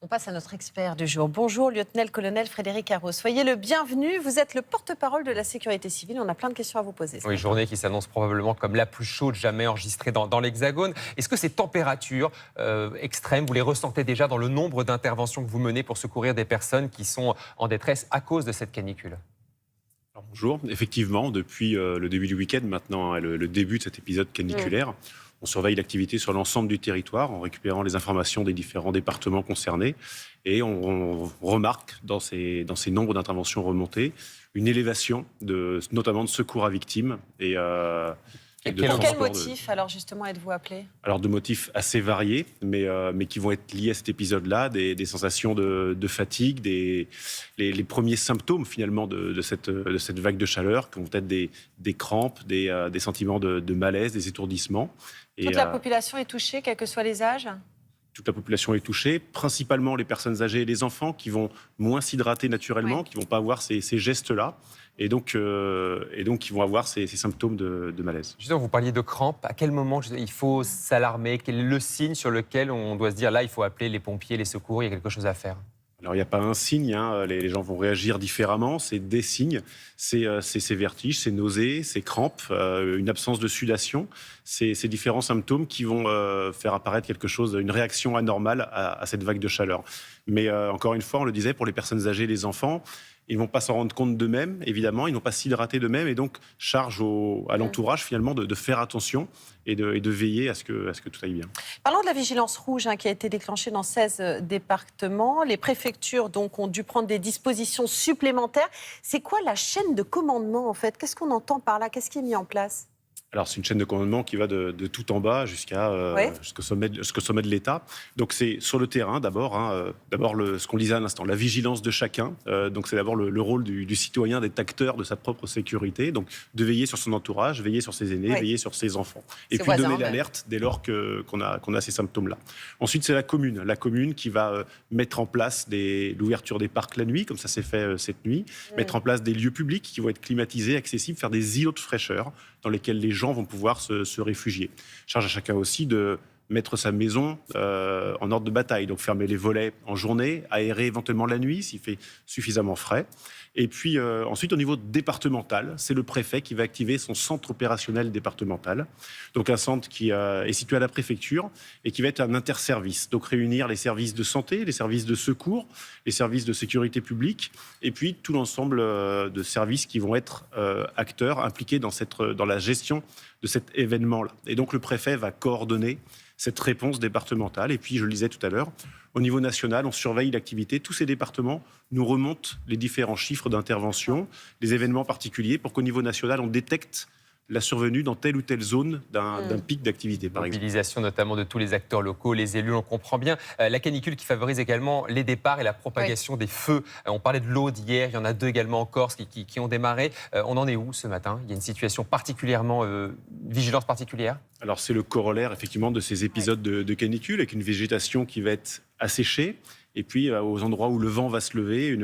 On passe à notre expert du jour. Bonjour, lieutenant-colonel Frédéric Arrault. Soyez le bienvenu. Vous êtes le porte-parole de la sécurité civile. On a plein de questions à vous poser. Oui, journée qui s'annonce probablement comme la plus chaude jamais enregistrée dans l'Hexagone. Est-ce que ces températures extrêmes, vous les ressentez déjà dans le nombre d'interventions que vous menez pour secourir des personnes qui sont en détresse à cause de cette canicule ? Alors, bonjour, effectivement, depuis le début du week-end maintenant, le début de cet épisode caniculaire, on surveille l'activité sur l'ensemble du territoire en récupérant les informations des différents départements concernés et on remarque dans ces nombres d'interventions remontées une élévation notamment de secours à victimes et pour quel motif, alors justement, êtes-vous appelé ? Alors de motifs assez variés, mais qui vont être liés à cet épisode-là, des sensations de fatigue, les premiers symptômes finalement de cette vague de chaleur, qui vont être des crampes, des sentiments de malaise, des étourdissements. Toute la population est touchée, quels que soient les âges ? Toute la population est touchée, principalement les personnes âgées et les enfants qui vont moins s'hydrater naturellement, qui ne vont pas avoir ces gestes-là. Et donc, ils vont avoir ces symptômes de malaise. Justement, vous parliez de crampes. À quel moment il faut s'alarmer ? Quel est le signe sur lequel on doit se dire là, il faut appeler les pompiers, les secours, il y a quelque chose à faire ? Alors, il n'y a pas un signe, les gens vont réagir différemment, c'est des signes, c'est ces vertiges, ces nausées, ces crampes, une absence de sudation, ces différents symptômes qui vont faire apparaître quelque chose, une réaction anormale à cette vague de chaleur. Mais encore une fois, on le disait, pour les personnes âgées, les enfants, ils ne vont pas s'en rendre compte d'eux-mêmes, évidemment, ils n'ont pas s'hydrater d'eux-mêmes, et donc charge à l'entourage finalement de faire attention et de veiller à ce que tout aille bien. Parlons de la vigilance rouge qui a été déclenchée dans 16 départements. Les préfectures donc, ont dû prendre des dispositions supplémentaires. C'est quoi la chaîne de commandement en fait ? Qu'est-ce qu'on entend par là ? Qu'est-ce qui est mis en place ? Alors, c'est une chaîne de commandement qui va de tout en bas jusqu'au sommet de l'État. Donc, c'est sur le terrain d'abord. Ce qu'on disait à l'instant, la vigilance de chacun. Donc, c'est d'abord le rôle du citoyen d'être acteur de sa propre sécurité. Donc, de veiller sur son entourage, veiller sur ses aînés, veiller sur ses enfants. Et puis, donner l'alerte dès lors qu'on a ces symptômes-là. Ensuite, c'est la commune. La commune qui va mettre en place l'ouverture des parcs la nuit, comme ça s'est fait cette nuit. Mettre en place des lieux publics qui vont être climatisés, accessibles, faire des îlots de fraîcheur dans lesquels les gens vont pouvoir se réfugier. Charge à chacun aussi de mettre sa maison en ordre de bataille, donc fermer les volets en journée, aérer éventuellement la nuit s'il fait suffisamment frais. Et puis ensuite, au niveau départemental, c'est le préfet qui va activer son centre opérationnel départemental. Donc un centre qui est situé à la préfecture et qui va être un interservice. Donc réunir les services de santé, les services de secours, les services de sécurité publique et puis tout l'ensemble de services qui vont être acteurs, impliqués dans la gestion de cet événement-là. Et donc le préfet va coordonner cette réponse départementale. Et puis, je le disais tout à l'heure, au niveau national, on surveille l'activité. Tous ces départements nous remontent les différents chiffres d'intervention, les événements particuliers, pour qu'au niveau national, on détecte la survenue dans telle ou telle zone d'un pic d'activité, par exemple. Mobilisation notamment de tous les acteurs locaux, les élus, on comprend bien. La canicule qui favorise également les départs et la propagation des feux. On parlait de l'Aude hier, il y en a 2 également en Corse qui ont démarré. On en est où ce matin ? Il y a une situation particulièrement, vigilance particulière ? Alors c'est le corollaire effectivement de ces épisodes de canicule, avec une végétation qui va être asséchée. Et puis aux endroits où le vent va se lever,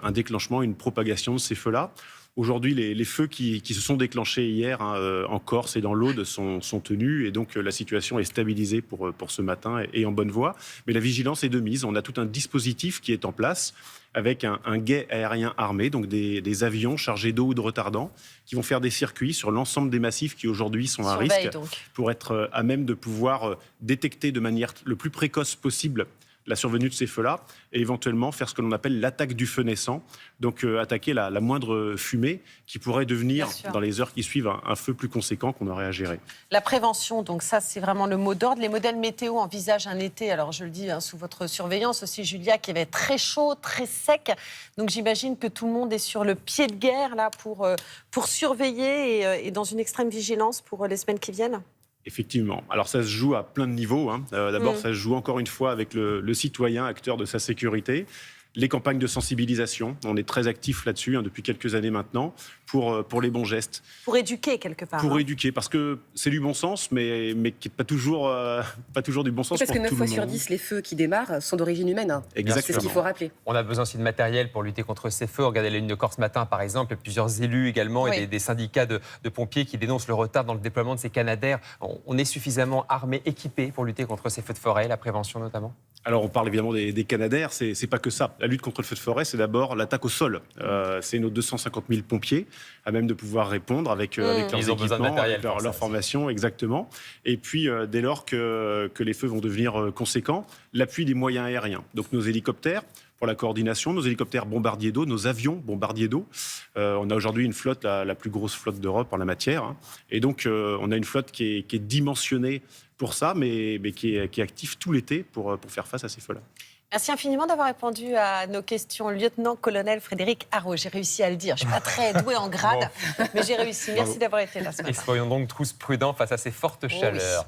un déclenchement, une propagation de ces feux-là. Aujourd'hui, les feux qui se sont déclenchés hier en Corse et dans l'Aude sont tenus et donc la situation est stabilisée pour ce matin et en bonne voie. Mais la vigilance est de mise. On a tout un dispositif qui est en place avec un guet aérien armé, donc des avions chargés d'eau ou de retardants qui vont faire des circuits sur l'ensemble des massifs qui aujourd'hui sont à risque pour être à même de pouvoir détecter de manière le plus précoce possible la survenue de ces feux-là et éventuellement faire ce que l'on appelle l'attaque du feu naissant, donc attaquer la moindre fumée qui pourrait devenir, dans les heures qui suivent, un feu plus conséquent qu'on aurait à gérer. La prévention, donc ça c'est vraiment le mot d'ordre. Les modèles météo envisagent un été, alors je le dis sous votre surveillance aussi Julia, qui va être très chaud, très sec, donc j'imagine que tout le monde est sur le pied de guerre là pour surveiller et dans une extrême vigilance pour les semaines qui viennent. Effectivement. Alors ça se joue à plein de niveaux. D'abord, ça se joue encore une fois avec le citoyen, acteur de sa sécurité. Les campagnes de sensibilisation, on est très actifs là-dessus depuis quelques années maintenant, pour les bons gestes. Pour éduquer quelque part. Pour éduquer, parce que c'est du bon sens, mais qui n'est pas toujours du bon sens pour tout le monde. Parce que 9 fois sur 10, les feux qui démarrent sont d'origine humaine. Exactement. C'est ce qu'il faut rappeler. On a besoin aussi de matériel pour lutter contre ces feux. Regardez la ligne de Corse ce matin, par exemple, plusieurs élus également et des syndicats de pompiers qui dénoncent le retard dans le déploiement de ces canadaires. On est suffisamment armés, équipés pour lutter contre ces feux de forêt, la prévention notamment ? Alors, on parle évidemment des Canadaires, c'est pas que ça. La lutte contre le feu de forêt, c'est d'abord l'attaque au sol. C'est nos 250 000 pompiers à même de pouvoir répondre avec leurs Ils ont besoin de équipements, matériel avec pour ça leur aussi. formation, exactement. Et puis, dès lors que les feux vont devenir conséquents, l'appui des moyens aériens. Donc, nos hélicoptères pour la coordination, nos hélicoptères bombardiers d'eau, nos avions bombardiers d'eau. On a aujourd'hui une flotte, la plus grosse flotte d'Europe en la matière. Hein. Et donc, on a une flotte qui est dimensionnée pour ça, mais qui est active tout l'été pour faire face à ces feux-là. Merci infiniment d'avoir répondu à nos questions. Lieutenant-colonel Frédéric Haro, j'ai réussi à le dire. Je ne suis pas très douée en grade, mais j'ai réussi. Merci d'avoir été là ce matin. Et soyons donc tous prudents face à ces fortes chaleurs. Oui.